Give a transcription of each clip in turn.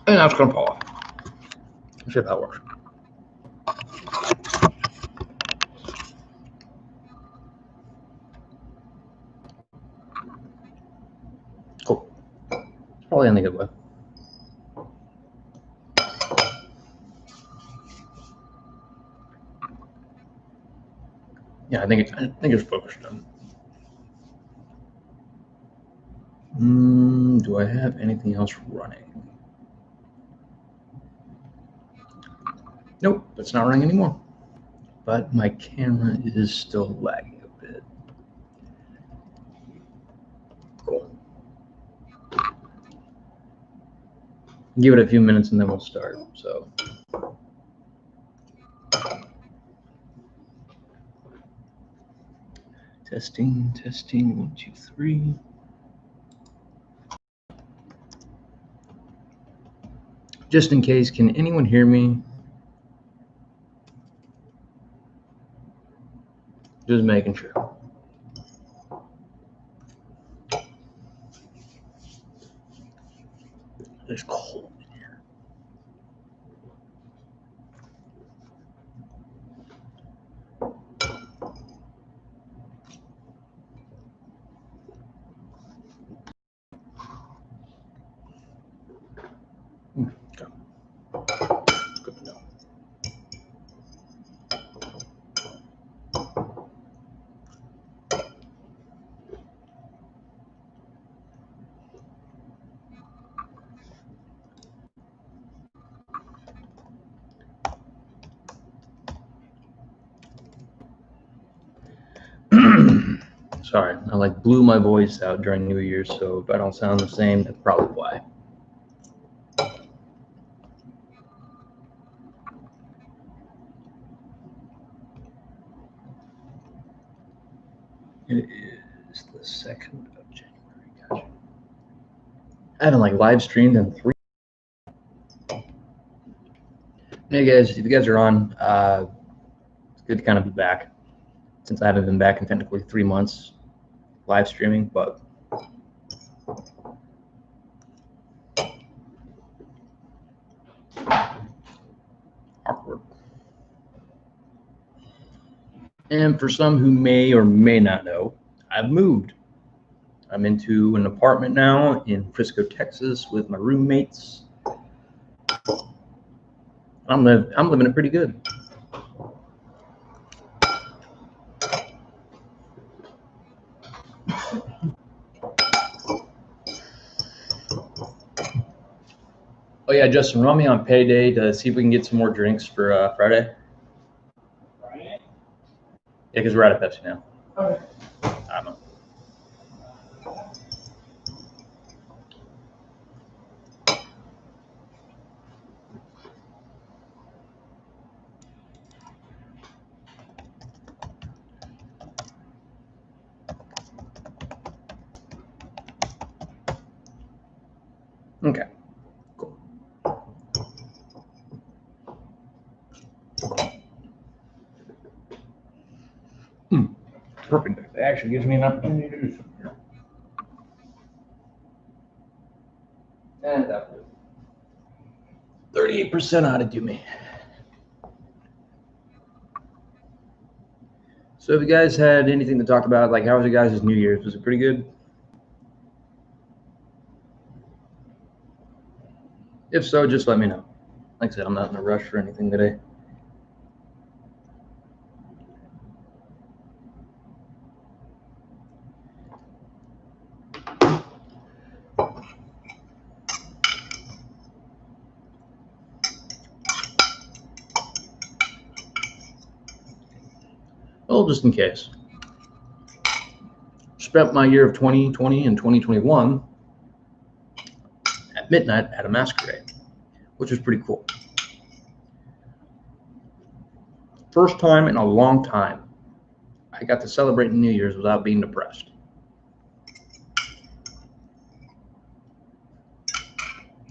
And now it's going to fall off. Let's see if that works. Cool. Probably in the good way. Yeah, I think it's focused on. Do I have anything else running? Nope, it's not running anymore. But my camera is still lagging a bit. Cool. Give it a few minutes and then we'll start. So. Testing, 1, 2, 3. Just in case, can anyone hear me? Just making sure. It's cold in here. Okay. Good to know. Sorry, I blew my voice out during New Year's, so if I don't sound the same, that's probably why. It is the 2nd of January. Gotcha. I haven't live streamed in 3. Hey guys, if you guys are on, it's good to kind of be back since I haven't been back in technically 3 months live streaming, but awkward. And for some who may or may not know, I've moved. I'm into an apartment now in Frisco, Texas with my roommates. I'm living it pretty good. Oh yeah, Justin, run me on payday to see if we can get some more drinks for Friday. Friday? Yeah, because we're out of Pepsi now. Okay. I don't know. Okay, cool. Perfect. It actually gives me an opportunity to do something here. And that was 38% ought to do me. So have you guys had anything to talk about? How was your guys' New Year's? Was it pretty good? If so, just let me know. Like I said, I'm not in a rush for anything today. Well, just in case. Spent my year of 2020 and 2021 at midnight at a masquerade, which was pretty cool. First time in a long time, I got to celebrate New Year's without being depressed.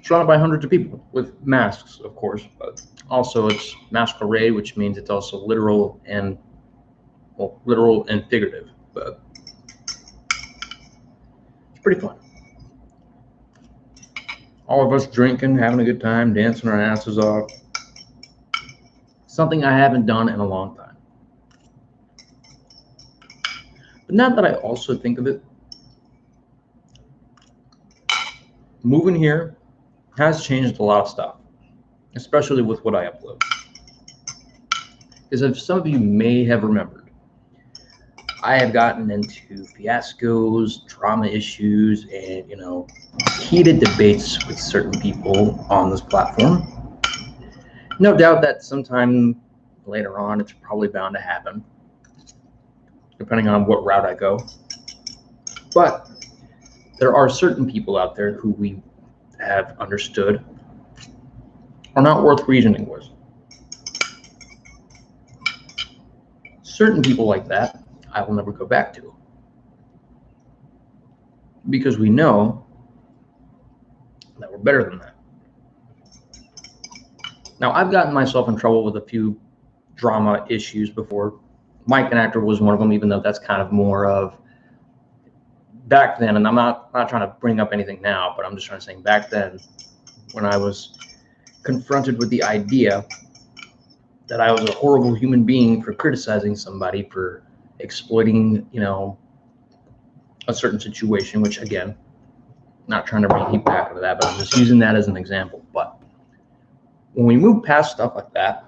Surrounded by hundreds of people with masks, of course, but also it's masquerade, which means it's also literal and figurative, but it's pretty fun. All of us drinking, having a good time, dancing our asses off. Something I haven't done in a long time. But now that I also think of it, moving here has changed a lot of stuff, especially with what I upload. Because if some of you may have remembered, I have gotten into fiascos, drama issues, and, heated debates with certain people on this platform. No doubt that sometime later on, it's probably bound to happen, depending on what route I go. But there are certain people out there who we have understood are not worth reasoning with. Certain people like that, I will never go back to. Because we know that we're better than that. Now, I've gotten myself in trouble with a few drama issues before. Mike and Actor was one of them, even though that's kind of more of back then, and I'm not trying to bring up anything now, but I'm just trying to say back then, when I was confronted with the idea that I was a horrible human being for criticizing somebody for exploiting, a certain situation, which again, not trying to bring heat back into that, but I'm just using that as an example. But when we move past stuff like that,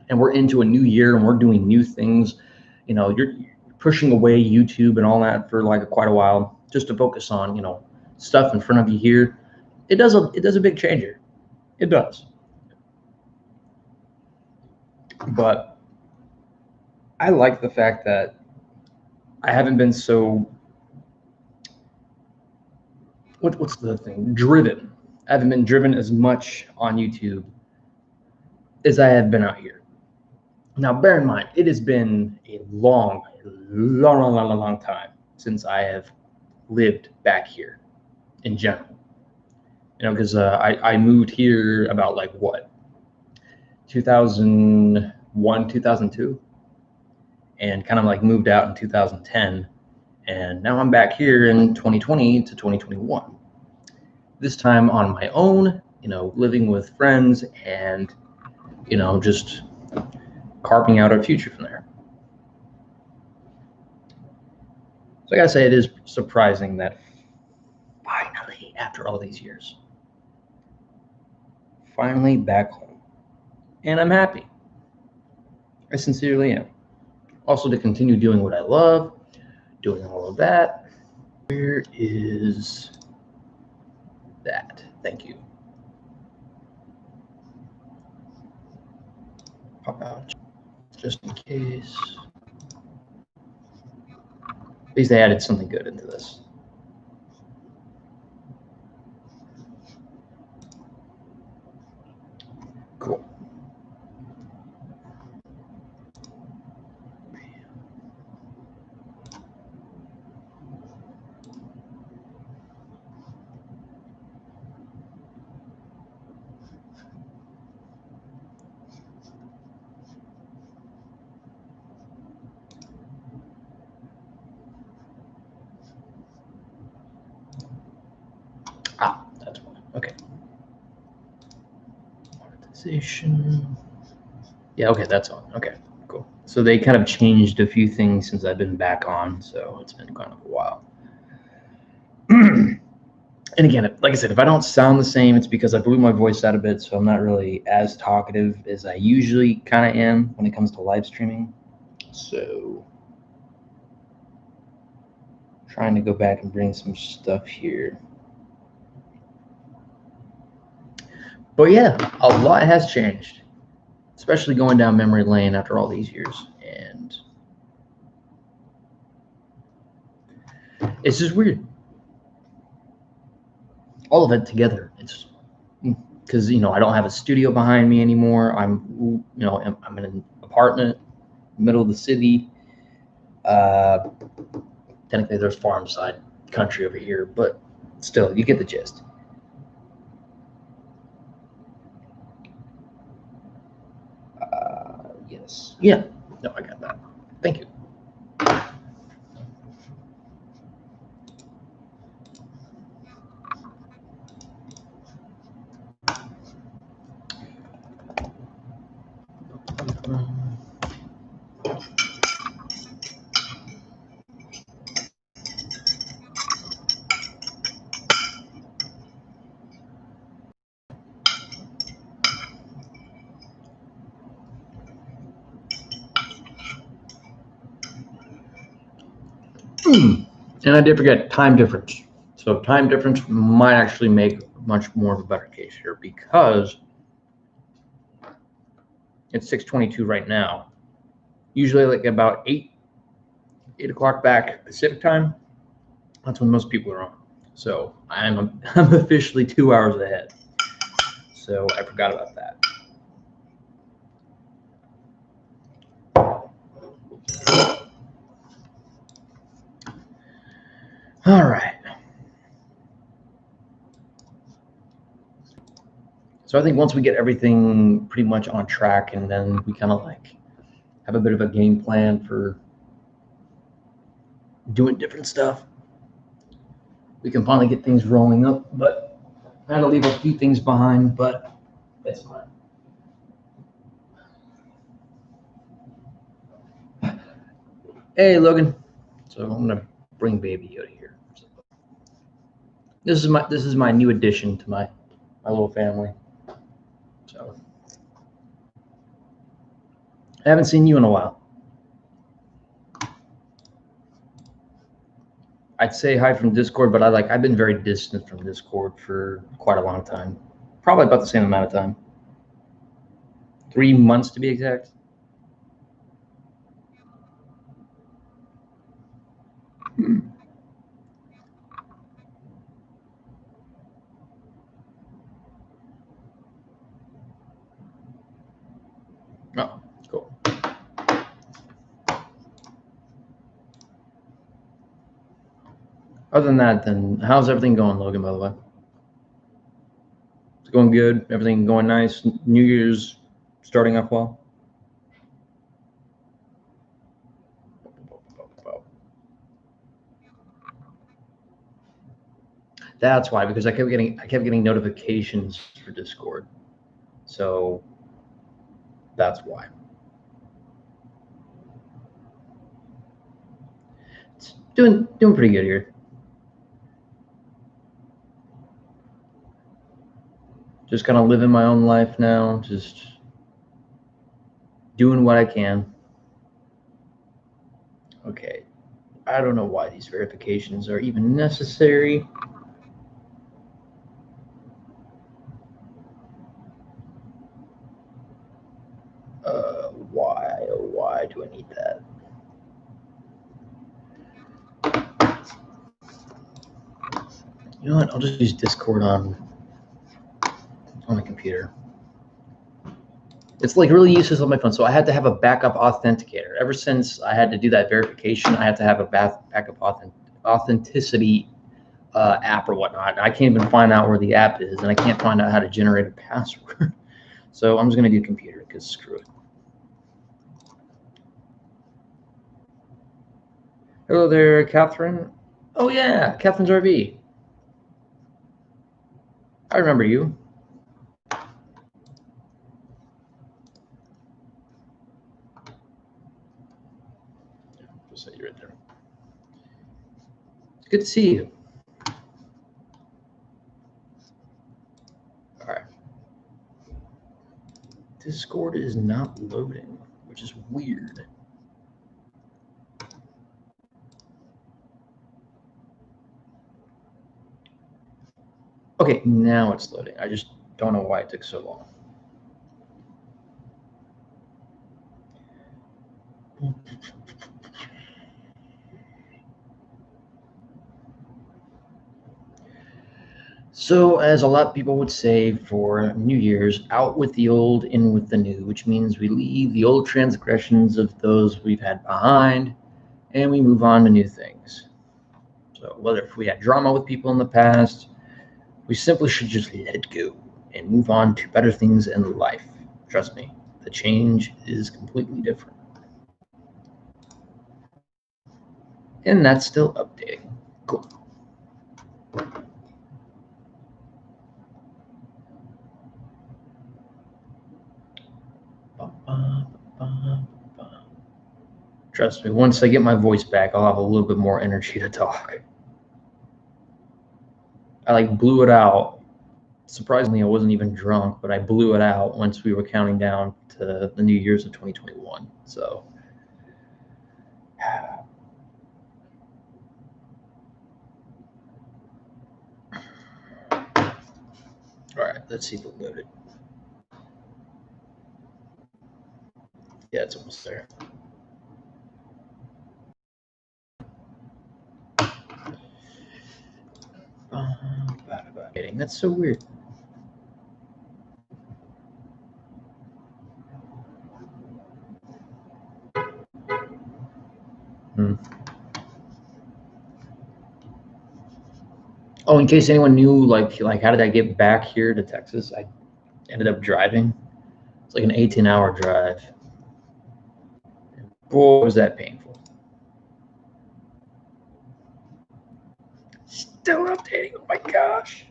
and we're into a new year and we're doing new things, you're pushing away YouTube and all that for quite a while just to focus on, stuff in front of you here. It does a big changer. It does. But I like the fact that I haven't been so, what's the thing? Driven. I haven't been driven as much on YouTube as I have been out here. Now, bear in mind, it has been a long time since I have lived back here in general. Because I moved here about 2001, 2002, and kind of moved out in 2010. And now I'm back here in 2020 to 2021. This time on my own, living with friends and, just carving out our future from there. So I gotta say, it is surprising that finally, after all these years, finally back home. And I'm happy. I sincerely am. Also, to continue doing what I love, doing all of that. Where is that? Thank you. Pop out just in case. At least they added something good into this. Cool. That's one. Okay. Monetization. Yeah, okay, that's on. Okay, cool. So they kind of changed a few things since I've been back on, so it's been kind of a while. And again, like I said, if I don't sound the same, it's because I blew my voice out a bit, so I'm not really as talkative as I usually kind of am when it comes to live streaming. So, trying to go back and bring some stuff here. But yeah, a lot has changed, especially going down memory lane after all these years. And it's just weird. All of it together. It's because, I don't have a studio behind me anymore. I'm in an apartment, middle of the city. Technically, there's farm side country over here, but still, you get the gist. Yes. Yeah. No, I got that. Thank you. And I did forget time difference. So time difference might actually make much more of a better case here because it's 6:22 right now. Usually like about 8 o'clock back Pacific time, that's when most people are on. So I'm officially 2 hours ahead. So I forgot about that. All right. So I think once we get everything pretty much on track and then we kind of like have a bit of a game plan for doing different stuff, we can finally get things rolling up. But I had to leave a few things behind, but that's fine. Hey, Logan. So I'm gonna bring baby Yoda here. This is my new addition to my little family. So I haven't seen you in a while. I'd say hi from Discord, but I've been very distant from Discord for quite a long time. Probably about the same amount of time. 3 months to be exact. Oh, cool. Other than that, then how's everything going, Logan, by the way? It's going good. Everything going nice. New Year's starting off well. That's why, because I kept getting notifications for Discord. So that's why. It's doing pretty good here. Just kind of living my own life now, just doing what I can. Okay. I don't know why these verifications are even necessary. Why do I need that? You know what? I'll just use Discord on the computer. It's like really useless on my phone. So I had to have a backup authenticator. Ever since I had to do that verification, I had to have a backup authenticity app or whatnot. I can't even find out where the app is, and I can't find out how to generate a password. So I'm just going to do computer because screw it. Hello there, Catherine. Oh yeah, Catherine's RV. I remember you. Just say you right there. It's good to see you. All right. Discord is not loading, which is weird. Okay, now it's loading. I just don't know why it took so long. So, as a lot of people would say for New Year's, out with the old, in with the new, which means we leave the old transgressions of those we've had behind and we move on to new things. So, whether if we had drama with people in the past, we simply should just let it go and move on to better things in life. Trust me, the change is completely different. And that's still updating. Cool. Trust me, once I get my voice back, I'll have a little bit more energy to talk. I blew it out. Surprisingly, I wasn't even drunk, but I blew it out once we were counting down to the New Year's of 2021. So All right, let's see if it loaded. Yeah, it's almost there. That's so weird. Oh, in case anyone knew, like how did I get back here to Texas? I ended up driving. It's like an 18-hour drive. Boy, was that painful. Still updating. Oh my gosh.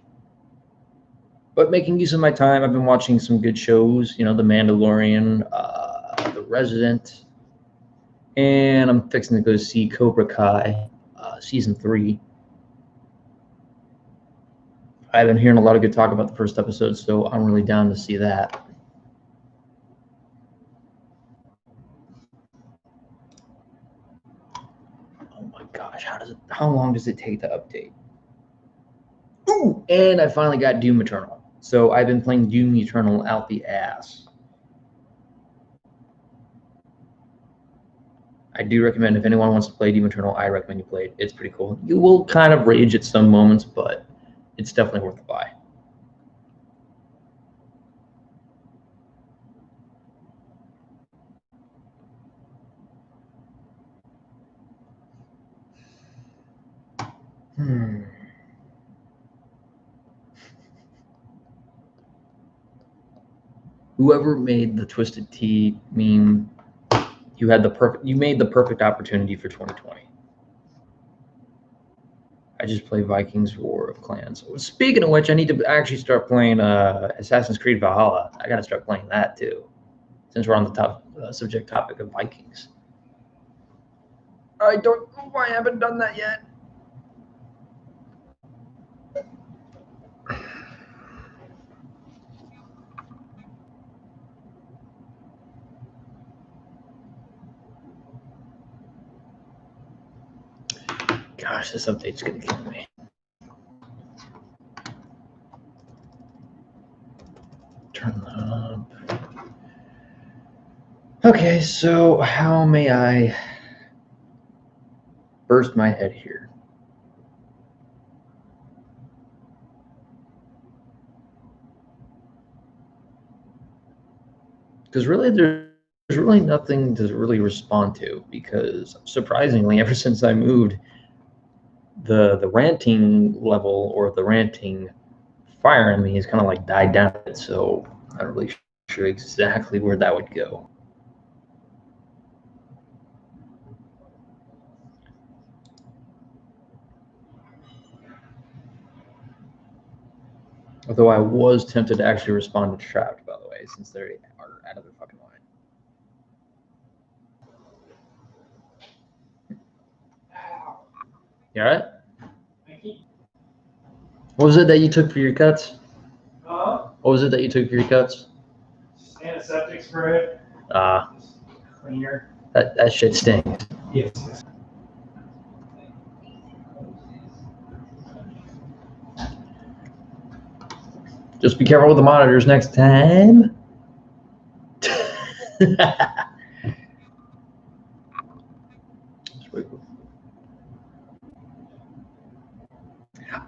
But making use of my time, I've been watching some good shows. You know, The Mandalorian, The Resident, and I'm fixing to go see Cobra Kai, season 3. I've been hearing a lot of good talk about the first episode, so I'm really down to see that. Oh my gosh, how long does it take to update? Ooh, and I finally got Doom Eternal. So I've been playing Doom Eternal out the ass. I do recommend, if anyone wants to play Doom Eternal, I recommend you play it. It's pretty cool. You will kind of rage at some moments, but it's definitely worth the buy. Whoever made the Twisted Tea meme, you made the perfect opportunity for 2020. I just play Vikings War of Clans. Speaking of which, I need to actually start playing Assassin's Creed Valhalla. I got to start playing that too, since we're on the subject topic of Vikings. I don't know why I haven't done that yet. Gosh, this update's gonna kill me. Turn that up. Okay, so how may I burst my head here? Because really, there's really nothing to really respond to, because surprisingly, ever since I moved, the ranting level, or the ranting fire in me, has kind of like died down. So I'm not really sure exactly where that would go. Although I was tempted to actually respond to Trapped, by the way, since they are out of their fucking line. You all right? What was it that you took for your cuts? Huh? What was it that you took for your cuts? Antiseptic spray. Cleaner. That shit stinks. Yes. Just be careful with the monitors next time.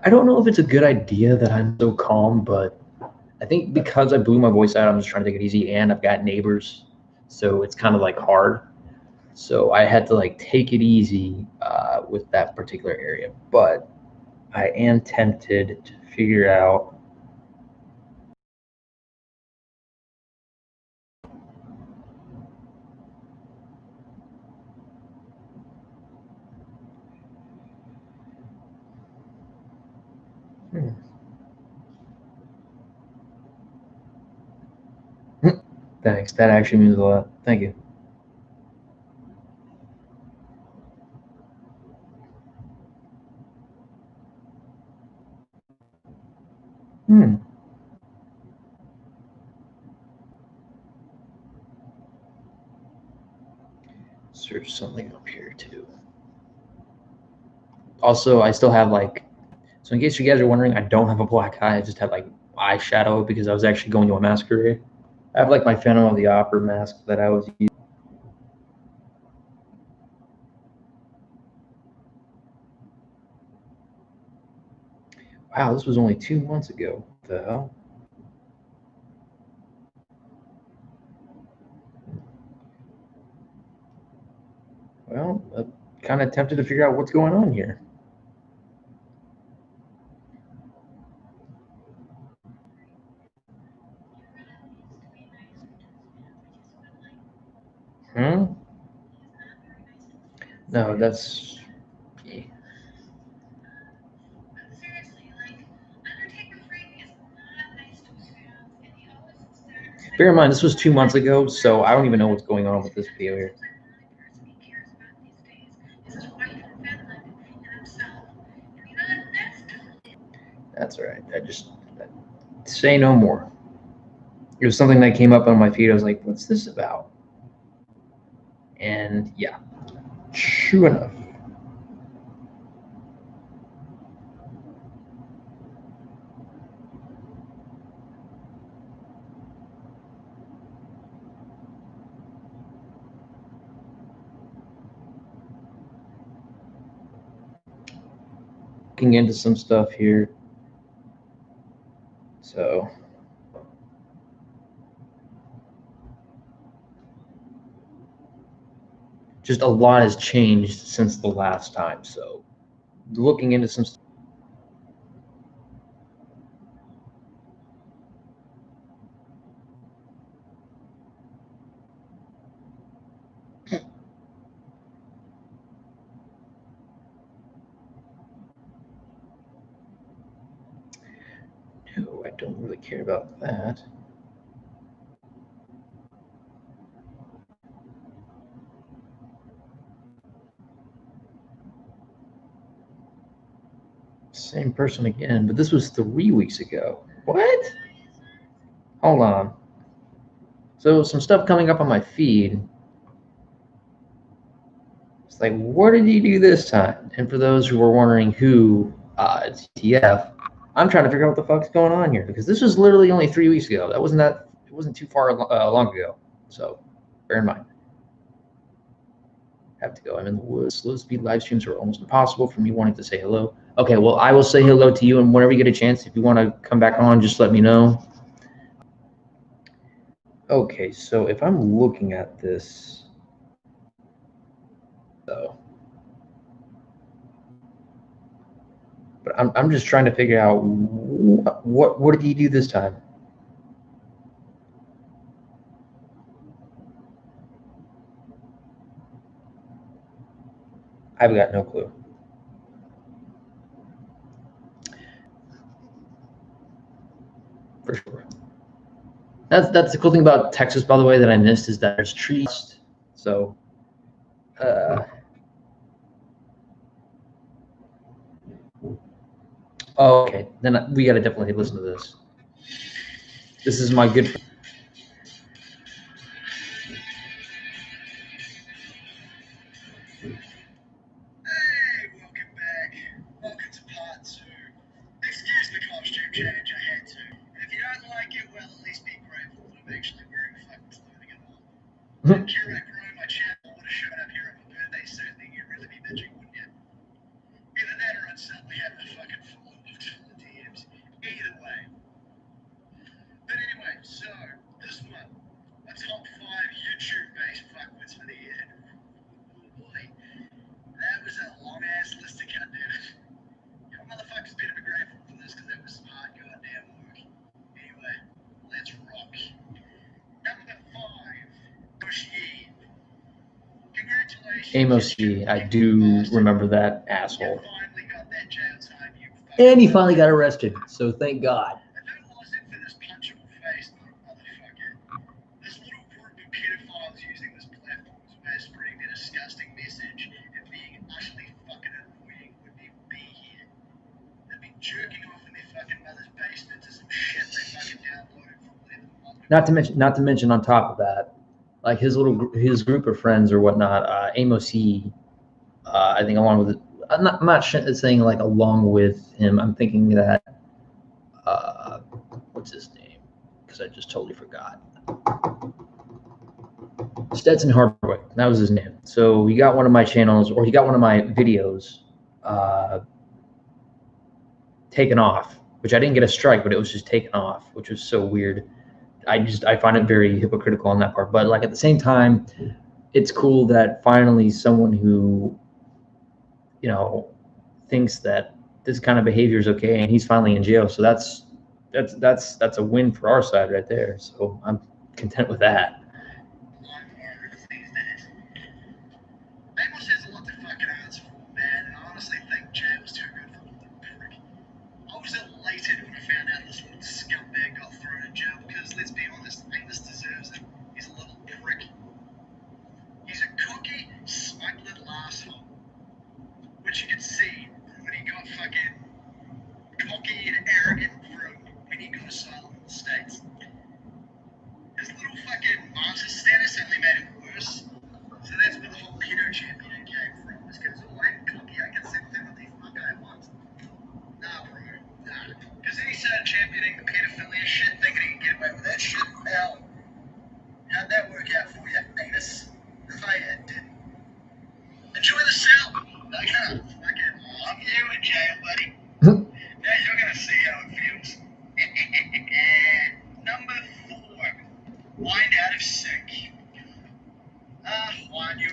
I don't know if it's a good idea that I'm so calm, but I think because I blew my voice out, I'm just trying to take it easy, and I've got neighbors, so it's kind of like hard. So I had to like take it easy with that particular area, but I am tempted to figure out. Thanks. That actually means a lot. Thank you. Search something up here too. Also, I still have like, so in case you guys are wondering, I don't have a black eye. I just have like eyeshadow because I was actually going to a masquerade. I have like my Phantom of the Opera mask that I was using. Wow, this was only 2 months ago. What the hell? Well, I'm kind of tempted to figure out what's going on here. No, that's... Bear in mind, this was 2 months ago, so I don't even know what's going on with this video here. That's all right. Say no more. It was something that came up on my feed. I was like, what's this about? And yeah, true enough. Looking into some stuff here. So just a lot has changed since the last time. So looking into some stuff. No, I don't really care about that. Same person again, but this was 3 weeks ago. What? Hold on. So some stuff coming up on my feed. It's like, what did he do this time? And for those who were wondering who, it's TF. I'm trying to figure out what the fuck's going on here because this was literally only 3 weeks ago. It wasn't too far long ago. So bear in mind. Have to go. I'm in the woods. Slow speed live streams are almost impossible for me wanting to say hello. Okay, well, I will say hello to you, and whenever you get a chance, if you want to come back on, just let me know. Okay, so if I'm looking at this, though, but I'm just trying to figure out what did he do this time? I've got no clue. For sure. That's the cool thing about Texas, by the way, that I missed is that there's trees. So, oh, okay. Then we got to definitely listen to this. This is my good. Amos G, I do remember that asshole. And he finally got arrested, so thank God. Not to mention on top of that, like his group of friends or whatnot, Amos E, I think along with it, I'm not saying like along with him. I'm thinking that What's his name? Because I just totally forgot. Stetson Hardwick. That was his name. So he got one of my channels, or he got one of my videos taken off, which I didn't get a strike, but it was just taken off, which was so weird. I find it very hypocritical on that part. But like at the same time, it's cool that finally someone who, you know, thinks that this kind of behavior is okay, and he's finally in jail. So that's a win for our side right there. So I'm content with that.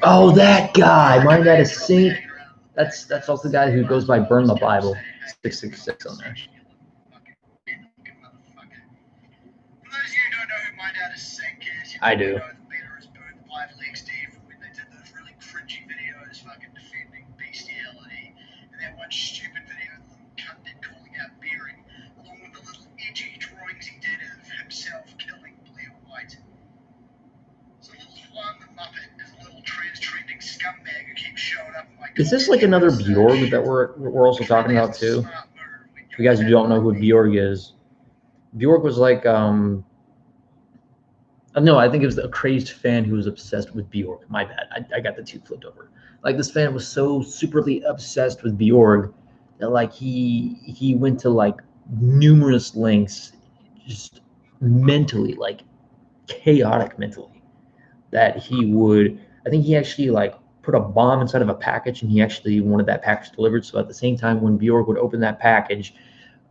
Oh, that guy, Mind Out of Sync. That's also the guy who goes by Burn the Bible 666 on there. I do. Is this like another Bjorg that we're also talking about too? For you guys who don't know who Bjorg is, Bjorg was like no, I think it was a crazed fan who was obsessed with Bjorg. My bad, I got the two flipped over. Like this fan was so superly obsessed with Bjorg that like he went to like numerous lengths, just mentally, like chaotic mentally, that he would. I think he actually like put a bomb inside of a package, and he actually wanted that package delivered. So at the same time, when Bjorg would open that package,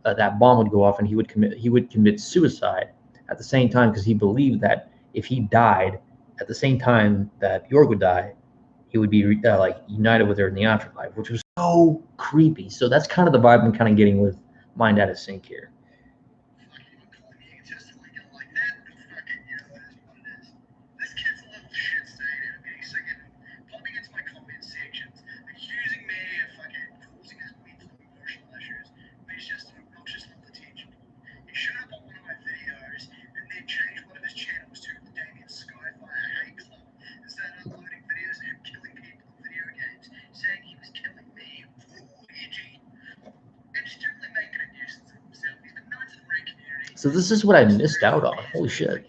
that bomb would go off, and he would commit suicide at the same time, because he believed that if he died at the same time that Bjorg would die, he would be like united with her in the afterlife, which was so creepy. So that's kind of the vibe I'm kind of getting with Mind Out of Sync here. So this is what I missed out on. Holy shit.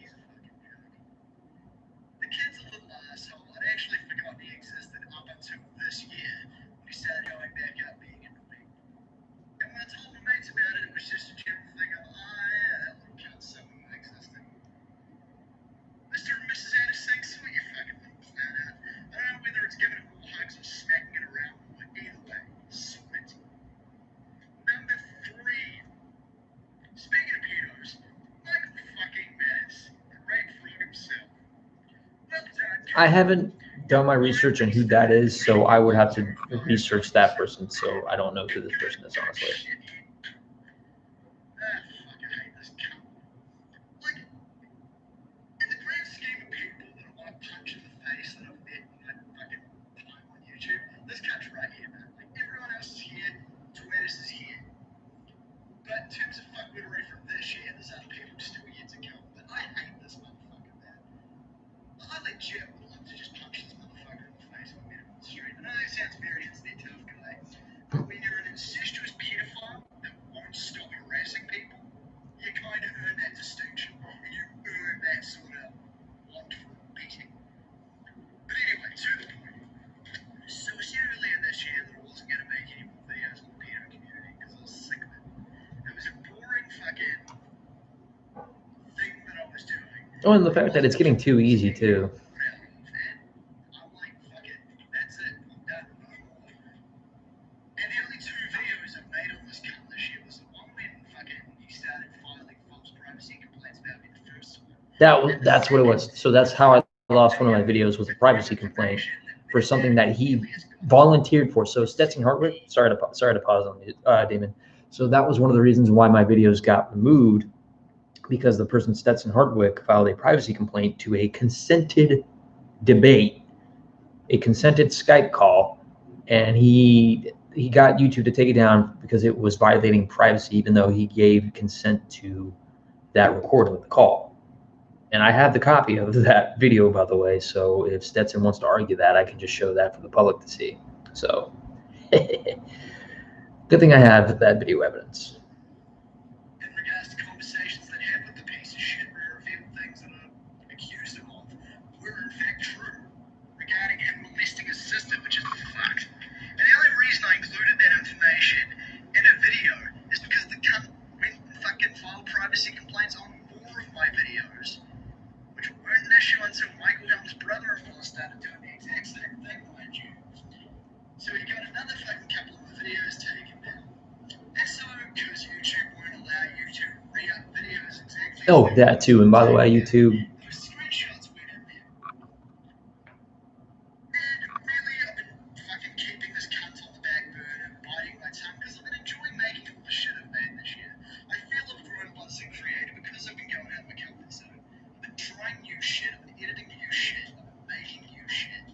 I haven't done my research on who that is, so I would have to research that person. So I don't know who this person is, honestly. Oh, and the fact that it's getting too easy too. That's what it was. So that's how I lost one of my videos, was a privacy complaint for something that he volunteered for. So Stetson Hartwick, sorry to pause on you, Damon. So that was one of the reasons why my videos got removed, because the person Stetson Hartwick filed a privacy complaint to a consented debate, a consented Skype call, and he got YouTube to take it down because it was violating privacy, even though he gave consent to that recording of the call. And I have the copy of that video, by the way, so if Stetson wants to argue that, I can just show that for the public to see. So good thing I have that video evidence. In regards to conversations that had with the piece of shit where he revealed things that I'm accused him of were in fact true regarding him molesting his sister, which is fucked. And the only reason I included that information in a video is because the cunt went and fucking filed privacy complaints on more of my videos, which weren't an issue until Michael Helm's brother-in-law started doing the exact same thing, mind you. So he got another fucking couple of videos taken down. That's so because YouTube won't allow you to re-up videos exactly. Oh, that too. And by the way, YouTube. Those screenshots went in there. And really, I've been fucking keeping this cunt on the back burner, biting my tongue, because I've been enjoying making all the shit I've made this year. I feel I've grown once a creator because I've been going out of my comfort zone. I've been trying new shit, I've been editing new shit, I've been making new shit.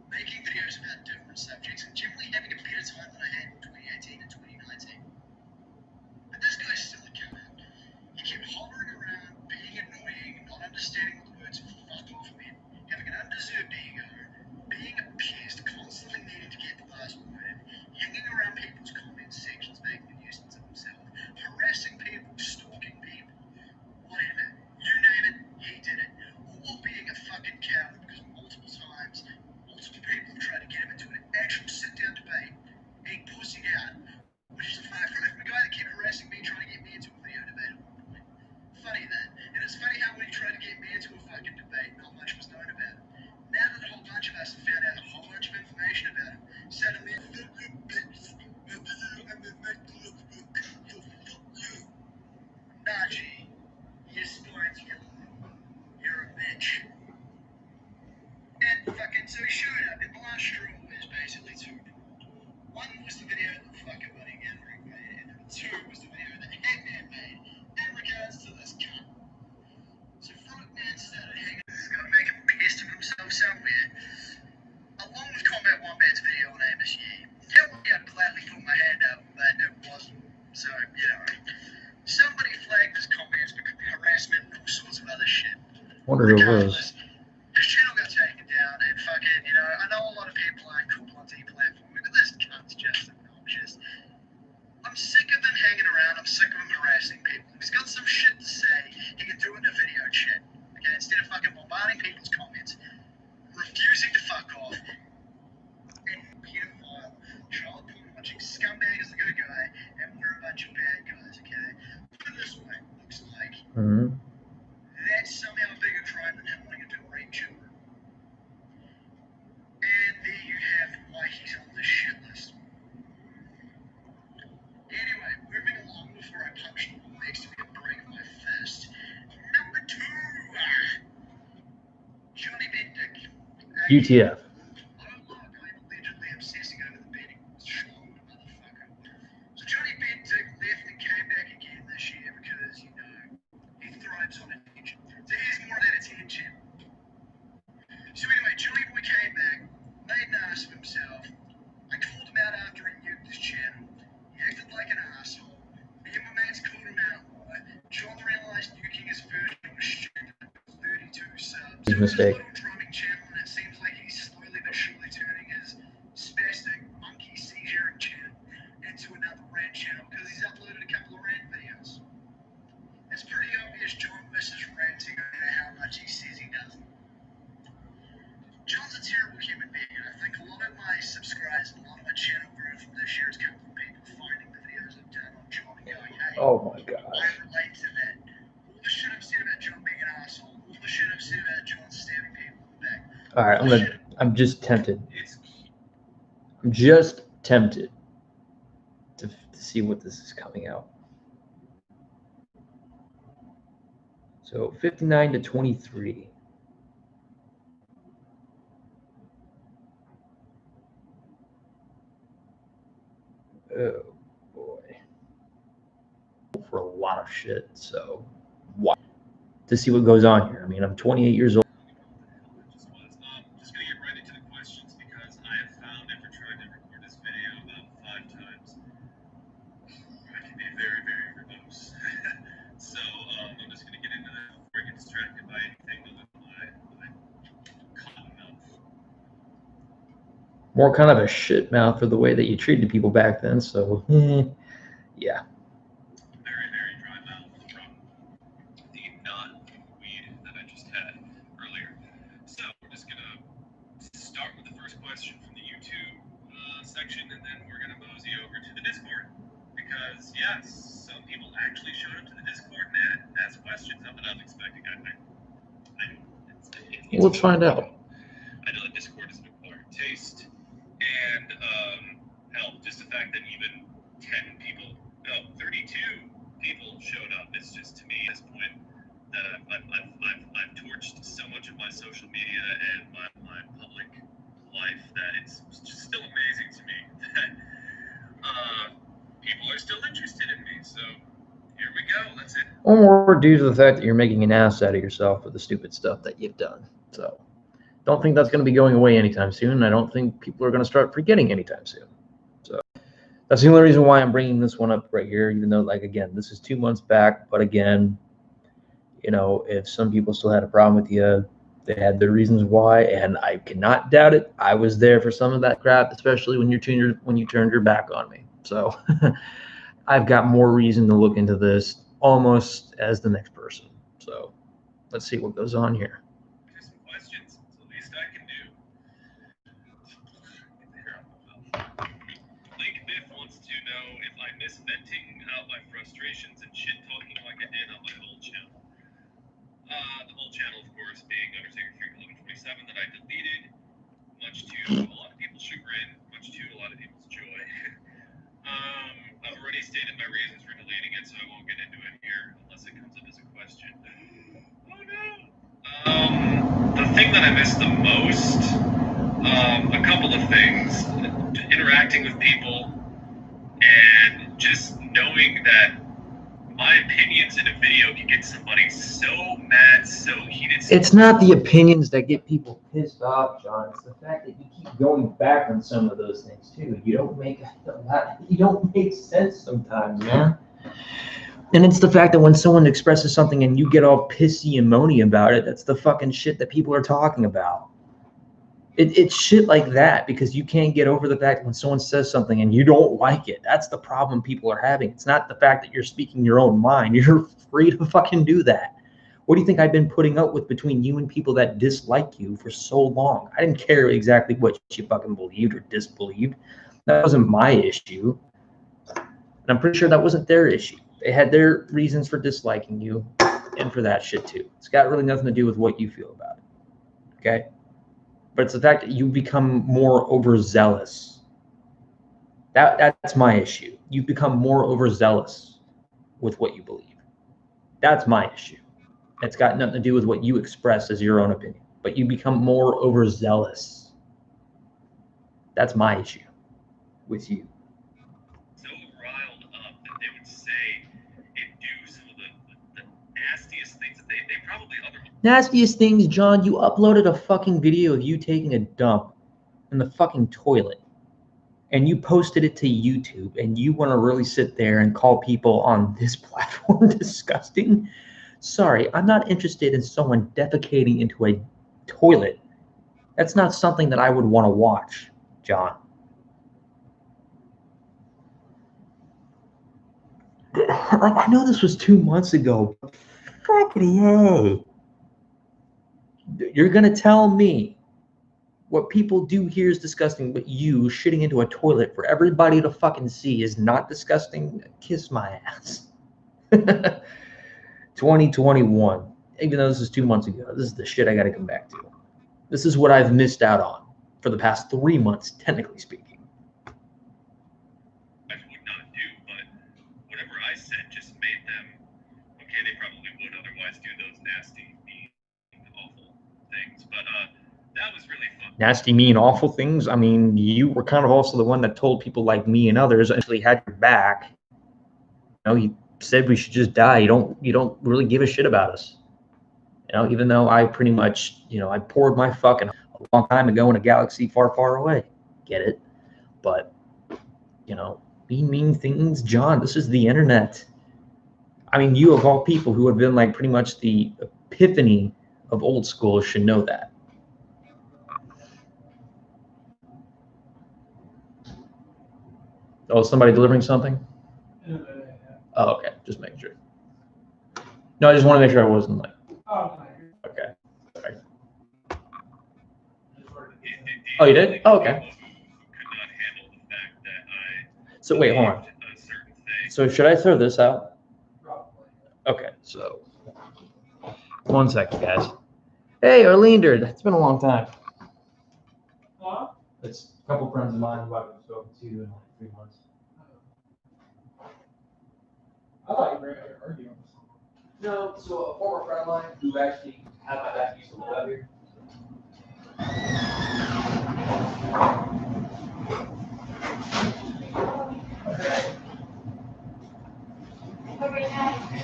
Making videos about different subjects and generally having a better time than I had in 2018 and 2019. But this guy's still a killer. He kept hovering around, being annoying, not understanding what the words fuck off meant, having an undeserved ego, being a pissed, constantly needing to get the last word, hanging around people's comment sections, making a nuisance of himself, harassing people, stalking people, whatever. You name it, he did it. All being a fucking coward because multiple times, multiple people have tried to get him into an actual sit-down debate, and he pussied out, which is a far cry from the guy that kept harassing me trying to get me into a video debate at one point. Funny that. And it's funny how when he tried to get me into a fucking debate, not much was known about him. Now that a whole bunch of us have found out a whole bunch of information about him, suddenly, Najee, your spine's yellow. You're a bitch. And fucking, so he showed up, and the last straw was basically two. One was the video that fucking Buddy Gathering made, and number two was the video that Hangman made in regards to this cunt. So Frogman started hanging, he's got to make a pest of himself somewhere. Along with Combat Wombat's video on Amos Yee. I'd gladly put my hand up, but it wasn't. So, you know, somebody flagged his comments for harassment and all sorts of other shit. Wonder who it was. His channel got taken down, and fucking, you know, I know a lot of people aren't cool on deplatforming, but this cunt's just obnoxious. I'm sick of him hanging around, I'm sick of him harassing people. If he's got some shit to say, he can do it in a video chat. Okay, instead of fucking bombarding people's comments, refusing to fuck off, and pedophile, child porn watching scumbag is the good guy, and we're a bunch of bad guys, okay? Put it this way, looks like that's somehow a bigger crime than him wanting to rape children. And there you have why he's on the shit list. Anyway, moving along before I punch the wall next to me and break my fist. Number 2, Johnny Bendick. UTF. I don't like I'm allegedly obsessing over the betting. Strong motherfucker. So Johnny Bendick left and came back again this year because, you know, he thrives on attention. So here's more of that attention. So anyway, Johnny Boy came back, made an ass of himself. I called him out after he nuked his channel. He acted like an asshole. Me and my mates called him out. John realized nuking his version was stupid. 32 subs. His mistake. Little drumming channel, and it seems like he's slowly but surely turning his spastic monkey seizure channel into another rant channel because he's uploaded a couple of rant videos. It's pretty obvious John misses ranting no matter how much he says he doesn't. John's a terrible human being, and I think a lot of my subscribers and a lot of my channel growth from this year has come from people finding the videos I've done on John and going, hey, Oh my god. I relate to that. All the shit I've said about John being an asshole, All right, I'm just tempted. I'm just tempted to see what this is coming out. So 59 to 23. Oh boy. For a lot of shit. So what? To see what goes on here. I mean, I'm 28 years old. Just gonna get right into the questions because I have found after trying to record this video about 5 times, I can be very, very verbose. So I'm just gonna get into this before I get distracted by anything other than my cotton mouth. More kind of a shit mouth for the way that you treated people back then. So yeah. Very, very dry mouth from the non-weed that I just had earlier. So we're just gonna start with the first question from the YouTube section, and then we're gonna mosey over to the Discord because yes, some people actually showed up to the Discord and asked questions. Something I was expecting. I know. Let's find out. I know that Discord is an acquired taste, and hell, just the fact that even 10 people, no, 32 people showed up, it's just to me at this point that I've torched so much of my social media and my public life that it's just still amazing to me that people are still interested in me. So here we go. That's it. Or due to the fact that you're making an ass out of yourself with the stupid stuff that you've done. So don't think that's going to be going away anytime soon. I don't think people are going to start forgetting anytime soon. So that's the only reason why I'm bringing this one up right here, even though, like, again, this is 2 months back. But again, you know, if some people still had a problem with you, they had their reasons why, and I cannot doubt it. I was there for some of that crap, especially when you turned your back on me. So I've got more reason to look into this almost as the next person. So let's see what goes on here. Some questions. It's the least I can do. Link Biff wants to know if I miss venting out my frustrations and shit talking like I did on my old channel. The old channel, of course, being Undertaker 1127 that I deleted, much to a lot of people's chagrin, much to a lot of people's joy. I've already stated my reasons for deleting it, so I won't get into it here unless it comes up as a question. Oh no! The thing that I miss the most, a couple of things. Interacting with people and just knowing that my opinions in a video can get somebody so mad, so heated. It's not the opinions that get people pissed off, John. It's the fact that you keep going back on some of those things too. You don't make sense sometimes, man. And it's the fact that when someone expresses something and you get all pissy and moany about it, that's the fucking shit that people are talking about. It's shit like that because you can't get over the fact that when someone says something and you don't like it. That's the problem people are having. It's not the fact that you're speaking your own mind. You're free to fucking do that. What do you think I've been putting up with between you and people that dislike you for so long? I didn't care exactly what you fucking believed or disbelieved. That wasn't my issue. And I'm pretty sure that wasn't their issue. They had their reasons for disliking you and for that shit too. It's got really nothing to do with what you feel about it. Okay? But it's the fact that you become more overzealous. That's my issue. You become more overzealous with what you believe. That's my issue. It's got nothing to do with what you express as your own opinion. But you become more overzealous. That's my issue with you. So riled up that they would say and do some of the nastiest things that they probably other. Nastiest things, John, you uploaded a fucking video of you taking a dump in the fucking toilet. And you posted it to YouTube, and you want to really sit there and call people on this platform disgusting? Sorry, I'm not interested in someone defecating into a toilet. That's not something that I would want to watch, John. I know this was 2 months ago, but fucking hey. You're going to tell me what people do here is disgusting, but you shitting into a toilet for everybody to fucking see is not disgusting? Kiss my ass. 2021. Even though this is 2 months ago, this is the shit I got to come back to. This is what I've missed out on for the past 3 months, technically speaking. I would not do, but whatever I said just made them, okay, they probably would otherwise do those nasty, mean, awful things. But that was really fun. Nasty, mean, awful things? I mean, you were kind of also the one that told people like me and others actually had your back. You know, you said we should just die. You don't really give a shit about us. You know, even though I pretty much, you know, I poured my fucking a long time ago in a galaxy far, far away. Get it? But, you know, mean things, John, this is the internet. I mean, you of all people who have been like pretty much the epiphany of old school should know that. Oh, somebody delivering something? Oh, okay. Just making sure. No, I just want to make sure I wasn't like. Okay. Sorry. Oh, you did? Oh, okay. So wait, hold on. So should I throw this out? Okay, so 1 second, guys. Hey, Arlinder, it's been a long time. Huh? It's a couple friends of mine who I've spoken to in like 3 months. I thought you were arguing with someone. No, so a former friend of mine who actually had my back used to live out here.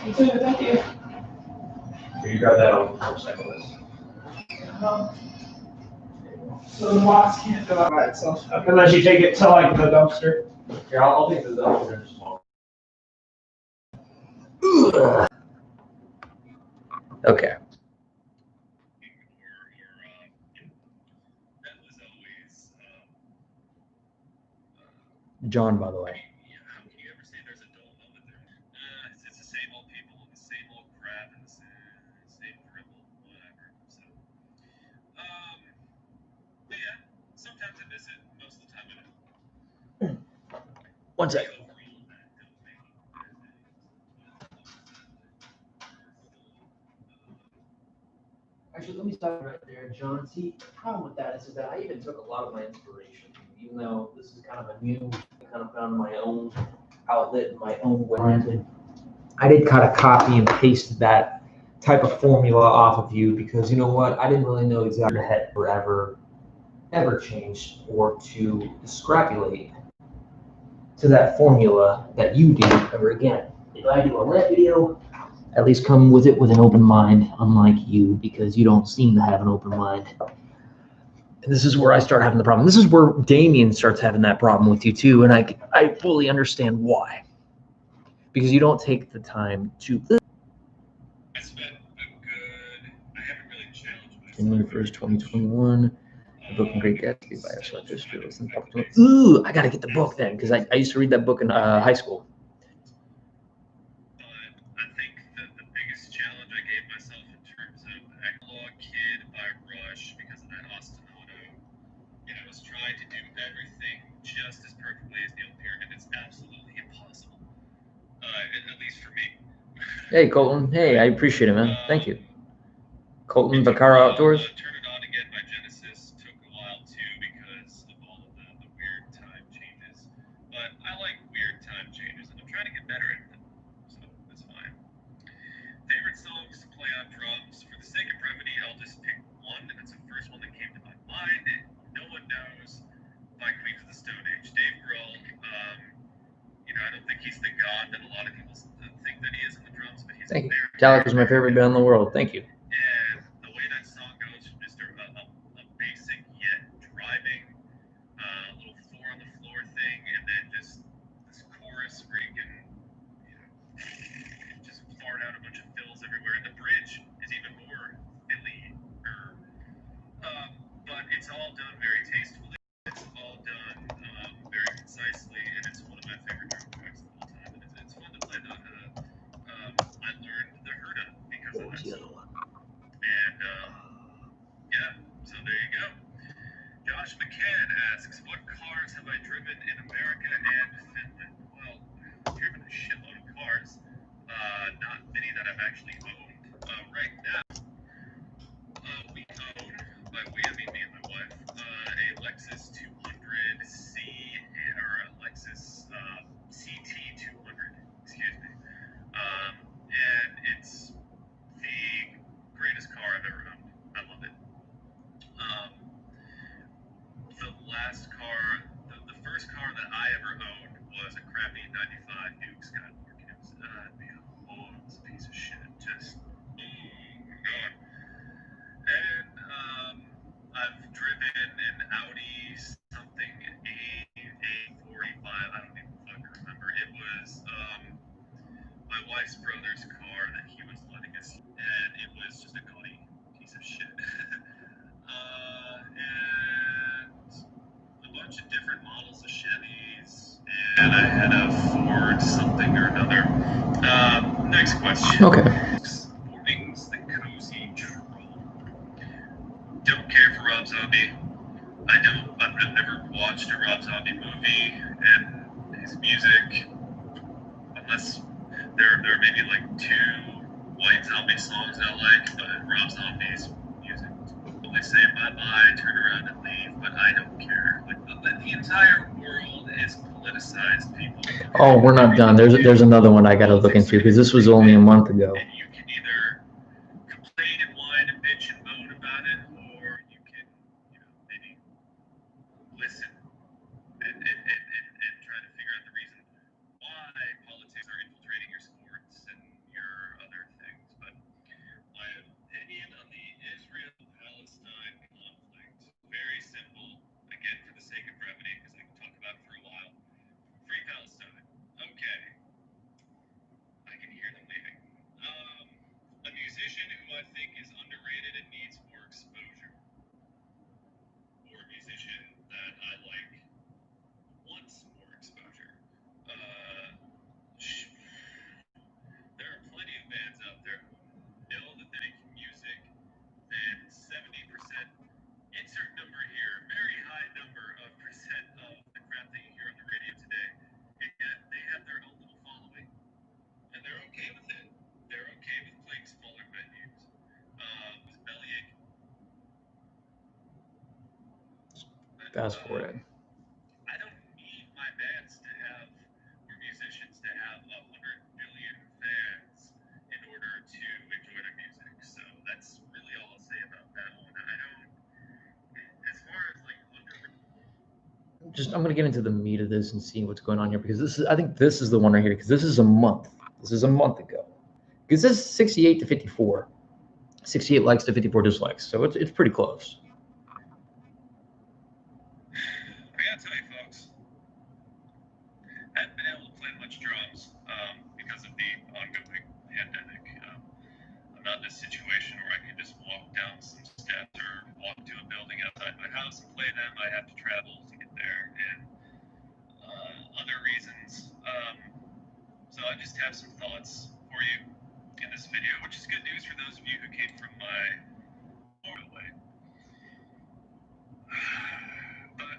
Thank you. Here, you grab that over for a second. So the box can't fill out by itself unless you take it to like the dumpster. Here, I'll take this out in just a moment. Okay. That was always, John, by the way. yeah, how can you ever say there's a dull moment there? It's the same old people, the same old crap, and the same dribble, whatever. So, but yeah, sometimes I miss it. Most of the time I don't. 1 second. Actually, let me stop right there, John. See, the problem with that is that I even took a lot of my inspiration, even though this is kind of a new, I kind of found my own outlet and my own way. I did kind of copy and paste that type of formula off of you because you know what? I didn't really know exactly how to or ever changed or to scrapulate to that formula that you do ever again. If I do a rant video, at least come with it with an open mind, unlike you, because you don't seem to have an open mind. And this is where I start having the problem. This is where Damien starts having that problem with you too, and I fully understand why. Because you don't take the time to I spent I haven't really challenged myself. January 1st, 2021. The book in Great Gatsby by Ursula Fish. Ooh, I gotta get the book then, because I used to read that book in high school. I think the biggest challenge I gave myself in terms of Ecolog Kid by Rush, because of that Austin Auto, and I was trying to do everything just as perfectly as Neil Peart, and it's absolutely impossible. At least for me. Hey, Colton. Hey, I appreciate it, man. Thank you. Colton Vaccaro Outdoors. Turn It On Again by Genesis took a while too because of all of the weird time changes. But I like weird time changes, and I'm trying to get better at them. So that's fine. Favorite songs to play on drums. For the sake of brevity, I'll just pick one, and it's the first one that came to my mind. No One Knows by Queens of the Stone Age. Dave Grohl. I don't think he's the god that a lot of people think that he is in the drums, but he's Thank you. Metallica's my favorite band in the world. Thank you. And the way that song goes from just a basic yet driving little four on the floor thing, and then this chorus where you can just fart out a bunch of fills everywhere, and the bridge is even more filly. But it's all done very tastefully. It's all done very concisely, and it's one of my favorite drum tracks of all time. And it's fun to play the. I learned the Herda because of that song. And yeah, so there you go. Josh McCann asks, "What cars have I driven in America and Finland?" Well, I've driven a shitload of cars. Not many that I've actually owned. Right now, we own, by we I mean wife's brother's car that he was letting us, and it was just a gaudy piece of shit. And a bunch of different models of Chevys, and I had a Ford something or another. Next question. Okay. Mornings, the cozy troll. Don't care for Rob Zombie. I've never watched a Rob Zombie movie, and his music, unless there are maybe like 2 White Zombie songs I like, but Rob Zombie's music. They say bye-bye, turn around and leave, but I don't care. Like the entire world is politicized, people. Oh, we're not done. There's another one I got to look into because this was only a month ago. And you can either complain and whine and bitch and moan about it, or you can, maybe listen and try to figure out the reason why politics are infiltrating your sports and your other things. But my opinion on the Israel-Palestine conflict, very simple. Again, for the sake of brevity, because I can talk about it for a while. Free Palestine. Okay. I can hear them leaving. A musician who I think is underrated and needs more exposure. Or a musician that I like wants more exposure. There are plenty of bands out there who know that they make music, and 70%, insert number here, very high number of percent of the crap that you hear on the radio today, and yet they have their own little following, and they're okay with it. They're okay with playing smaller venues. With Bellyache. Fast forward. I don't need my bands to have, or musicians to have 100 million fans in order to enjoy their music. So that's really all I'll say about that one. I don't, as far as like I'm gonna get into the meat of this and see what's going on here because I think this is the one right here because this is a month. This is a month ago. Because this is 68 to 54. 68 likes to 54 dislikes. So it's pretty close. I gotta tell you, folks, I haven't been able to play much drums because of the ongoing pandemic. I'm not in a situation where I can just walk down some steps or walk to a building outside my house and play them. I have to travel to get there, and other reasons. So I just have some thoughts for you in this video, which is good news for those of you who came from my way. But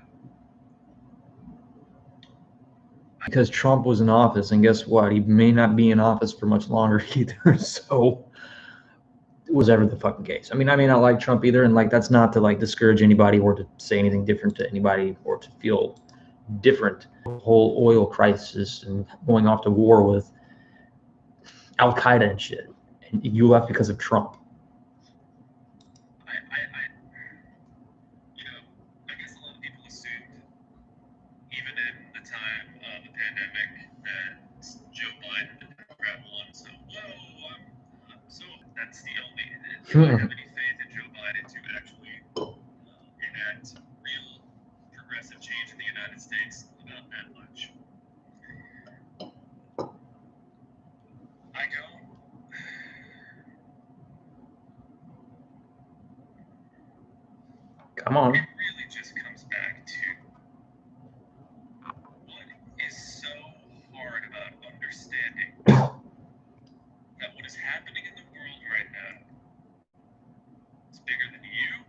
Because Trump was in office, and guess what? He may not be in office for much longer either. So it was ever the fucking case. I mean, I may not like Trump either, and like that's not to like discourage anybody or to say anything different to anybody or to feel different. The whole oil crisis and going off to war with Al Qaeda and shit, and you left because of Trump. I guess a lot of people assumed, even in the time of the pandemic, that Joe Biden, the Democrat, won. So, so that's the only. Do I have any faith in Joe Biden to actually enact real progressive change in the United States? About that much. I go. Come on. It really just comes back to what is so hard about understanding that what is happening in the world right now is bigger than you,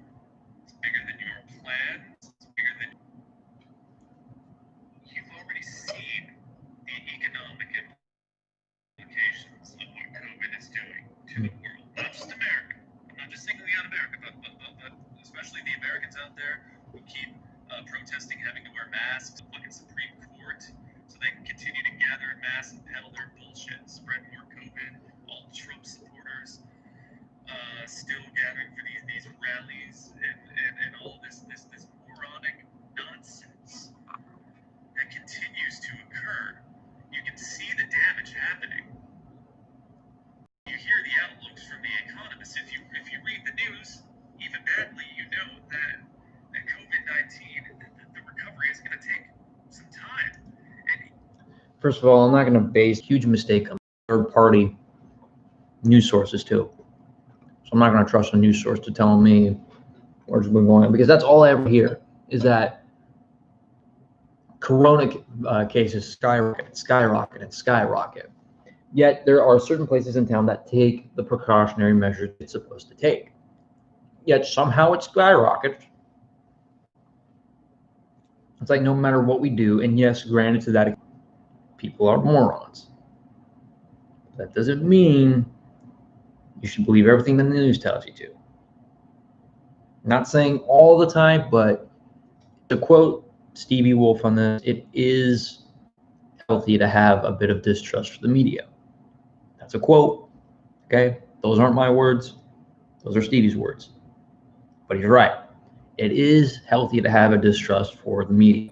it's bigger than your plans, it's bigger than you've already seen the economic implications of what COVID is doing to the world, not just America. I'm not just singling out America, but especially the Americans out there who keep protesting having to wear masks, the fucking Supreme Court, so they can continue to gather in mass and peddle their bullshit and spread more COVID. All Trump supporters still gathering for these rallies and all this moronic nonsense that continues to occur. You can see the damage happening. You hear the outlooks from the economists. If you read the news, even badly, you know that COVID-19, the recovery is going to take some time. And First of all, I'm not going to base huge mistake third-party news sources too. So I'm not going to trust a news source to tell me where's been going on, because that's all I ever hear is that corona cases skyrocket. Yet there are certain places in town that take the precautionary measures it's supposed to take. Yet somehow it skyrockets. It's like no matter what we do, and yes, granted to that, people are morons. That doesn't mean you should believe everything that the news tells you to. Not saying all the time, but to quote Stevie Wolf on this, it is healthy to have a bit of distrust for the media. That's a quote. Okay, those aren't my words. Those are Stevie's words. But he's right. It is healthy to have a distrust for the media.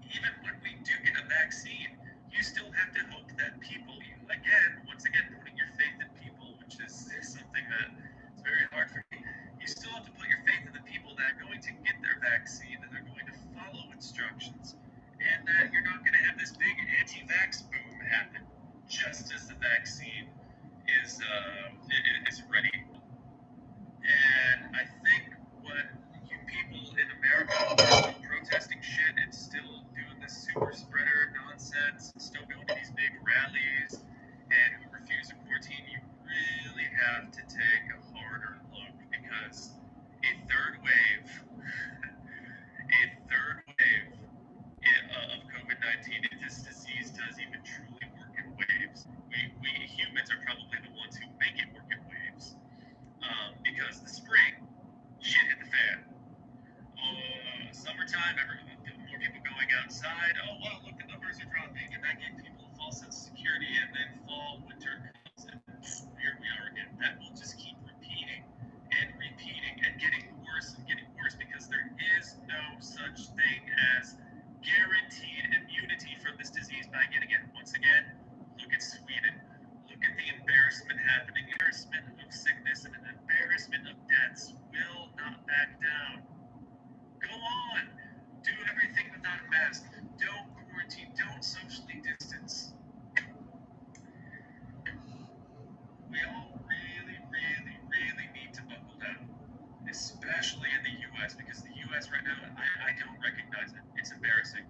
Even when we do get a vaccine, you still have to hope that people, once again, putting your faith in people, which is something that is very hard for me. You still have to put your faith in the people that are going to get their vaccine, and they're going to follow instructions, and that you're not going to have this big anti-vax boom happen just as the vaccine is ready. And I think what you people in America who are still protesting shit and still doing this super spreader nonsense, still going to these big rallies, and who refuse to quarantine, you really have to take a harder look, because a third wave of COVID-19, if this disease does even truly work in waves, we humans are probably the ones who make it work in waves. Because the spring, shit hit the fan. Summertime, more people going outside. Oh, well, look, the numbers are dropping, and that gave people a false sense of security. And then fall, winter comes, and here we are again. That will just keep repeating and getting worse because there is no such thing as guaranteed immunity from this disease. But once again, look at Sweden. Look at the embarrassment happening. Embarrassment of sickness and an embarrassment of deaths will not back down. Go on. Do everything without a mask. Don't quarantine. Don't socially distance. We all really, really, really need to buckle down, especially in the U.S., because the U.S. right now, I don't recognize it. It's embarrassing.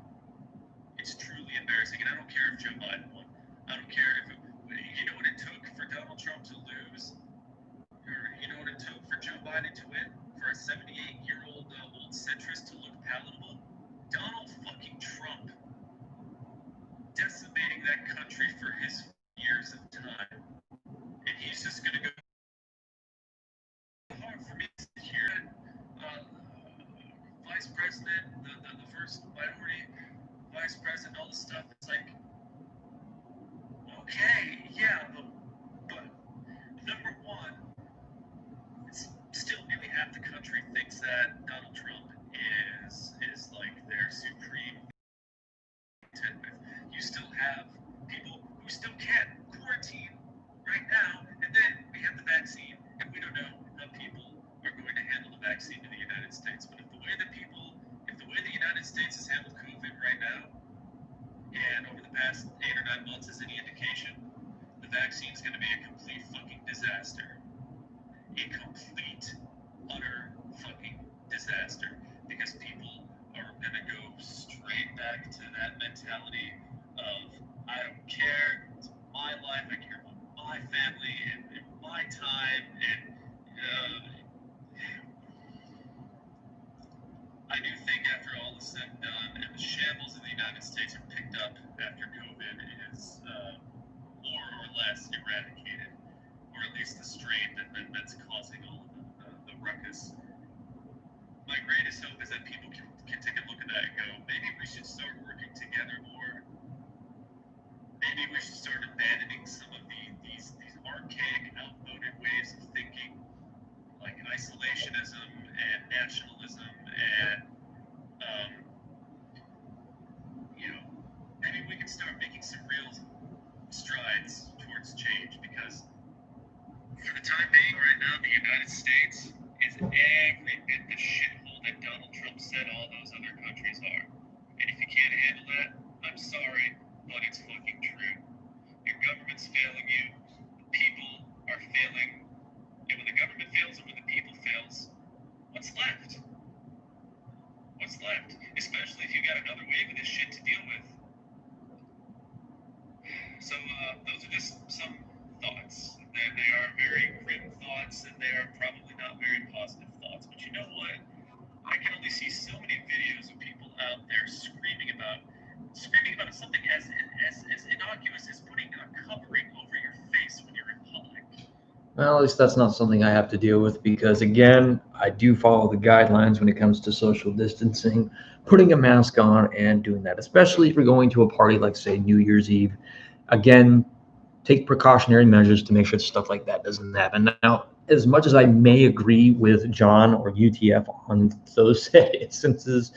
It's truly embarrassing, and I don't care if Joe Biden won. I don't care if you know what it took for Donald Trump to lose, or you know what it took for Joe Biden to win, for a 78-year-old old centrist to look palatable? Donald fucking Trump decimating that country for his years of time, and he's just gonna go. Hard for me to hear vice president, the first minority vice president, all this stuff. It's like, okay, yeah, but number one, it's still nearly half the country thinks that Donald Trump is like their supreme. You still have people who still can't quarantine right now, and then we have the vaccine, and we don't know how people are going to handle the vaccine in the United States. But if the way the United States has handled COVID right now, and over the past 8 or 9 months is any indication, the vaccine is going to be a complete fucking disaster. A complete, utter fucking disaster. Because people are going to go straight back to that mentality of, I don't care, it's my life, I care about my family and my time, and I do think after all is said and done, and the shambles in the United States are picked up after COVID is more or less eradicated, or at least the strain that's causing all of the ruckus. My greatest hope is that people can take a look at that and go, maybe we should start working together more. Maybe we should start abandoning some of these archaic, outmoded ways of thinking, like isolationism and nationalism, and maybe we can start making some real strides towards change, because for the time being right now, the United States is every bit the shithole that Donald Trump said all those other countries are. And if you can't handle that, I'm sorry, but it's fucking true. government's failing you, the people are failing, and when the government fails and when the people fails, what's left? What's left? Especially if you got another wave of this shit to deal with. So those are just some thoughts. They are very grim thoughts, and they are probably not very positive thoughts. But you know what? I can only see so many videos of people out there screaming about something as innocuous as putting a covering over your face when you're in public. Well, at least that's not something I have to deal with because, again, I do follow the guidelines when it comes to social distancing, putting a mask on and doing that, especially if you're going to a party like, say, New Year's Eve. Again, take precautionary measures to make sure stuff like that doesn't happen. Now, as much as I may agree with John or UTF on those instances,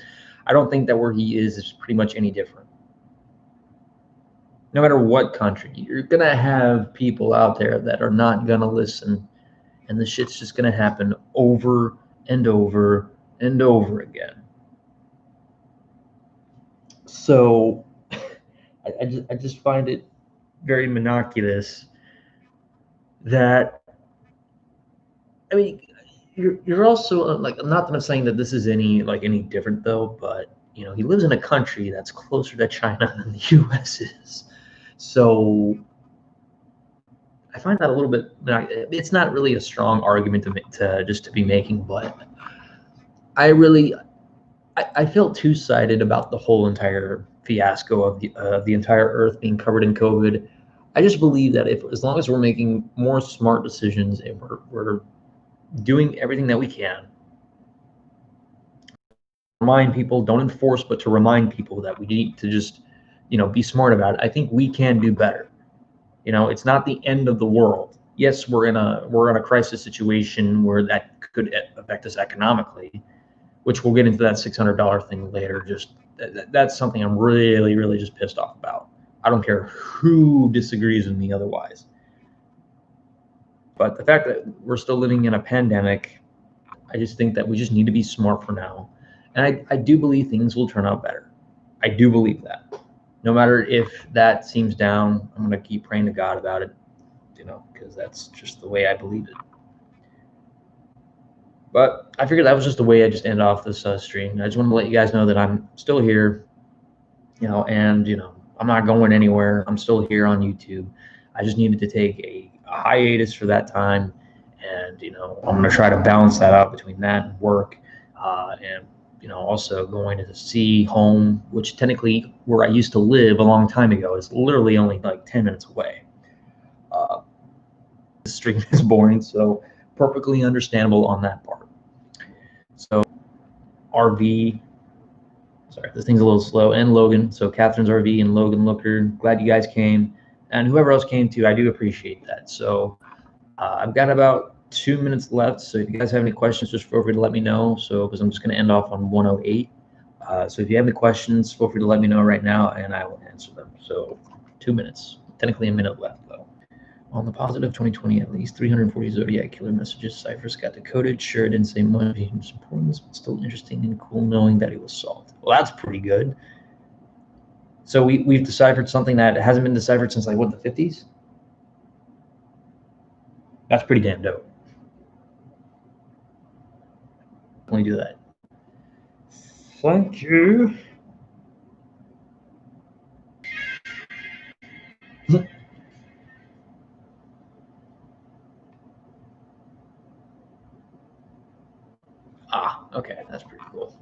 I don't think that where he is pretty much any different. No matter what country, you're going to have people out there that are not going to listen, and the shit's just going to happen over and over and over again. So I just find it very monoculous that, I mean, you're also like, not that I'm saying that this is any different though, but he lives in a country that's closer to China than the U.S. is. So I find that a little bit, it's not really a strong argument to be making, but I feel two-sided about the whole entire fiasco of the entire Earth being covered in COVID. I just believe that as long as we're making more smart decisions and we're doing everything that we can, remind people, don't enforce, but to remind people that we need to just, be smart about it. I think we can do better. It's not the end of the world. Yes, we're in a crisis situation where that could affect us economically, which we'll get into that $600 thing later. Just that's something I'm really, really just pissed off about. I don't care who disagrees with me otherwise. But the fact that we're still living in a pandemic, I just think that we just need to be smart for now. And I do believe things will turn out better. I do believe that. No matter if that seems down, I'm going to keep praying to God about it, because that's just the way I believe it. But I figured that was just the way I just end off this stream. I just want to let you guys know that I'm still here, and, I'm not going anywhere. I'm still here on YouTube. I just needed to take a hiatus for that time. And, I'm going to try to balance that out between that and work, and, also going to see home, which technically where I used to live a long time ago is literally only like 10 minutes away. The stream is boring, so perfectly understandable on that part. So RV, sorry, this thing's a little slow, and Logan. So Catherine's RV and Logan Looker, glad you guys came. And whoever else came too, I do appreciate that. So I've got about 2 minutes left. So if you guys have any questions, just feel free to let me know. So, because I'm just going to end off on 108. So if you have any questions, feel free to let me know right now and I will answer them. So 2 minutes, technically a minute left though. On the positive 2020, at least 340 Zodiac Killer messages. Cyphers got decoded. Sure, didn't say much importance, but still interesting and cool knowing that it was solved. Well, that's pretty good. So we've deciphered something that hasn't been deciphered since like what, the 50s? That's pretty damn dope. Let me do that. Thank you. Okay, that's pretty cool.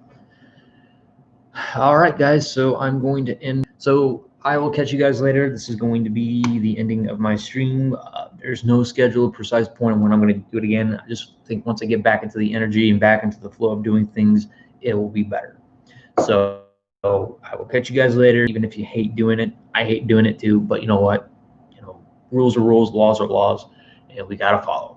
All right, guys, so I'm going to end. So I will catch you guys later. This is going to be the ending of my stream. There's no scheduled precise point when I'm going to do it again. I just think once I get back into the energy and back into the flow of doing things, it will be better. So I will catch you guys later. Even if you hate doing it, I hate doing it too. But you know what? Rules are rules, laws are laws, and we got to follow.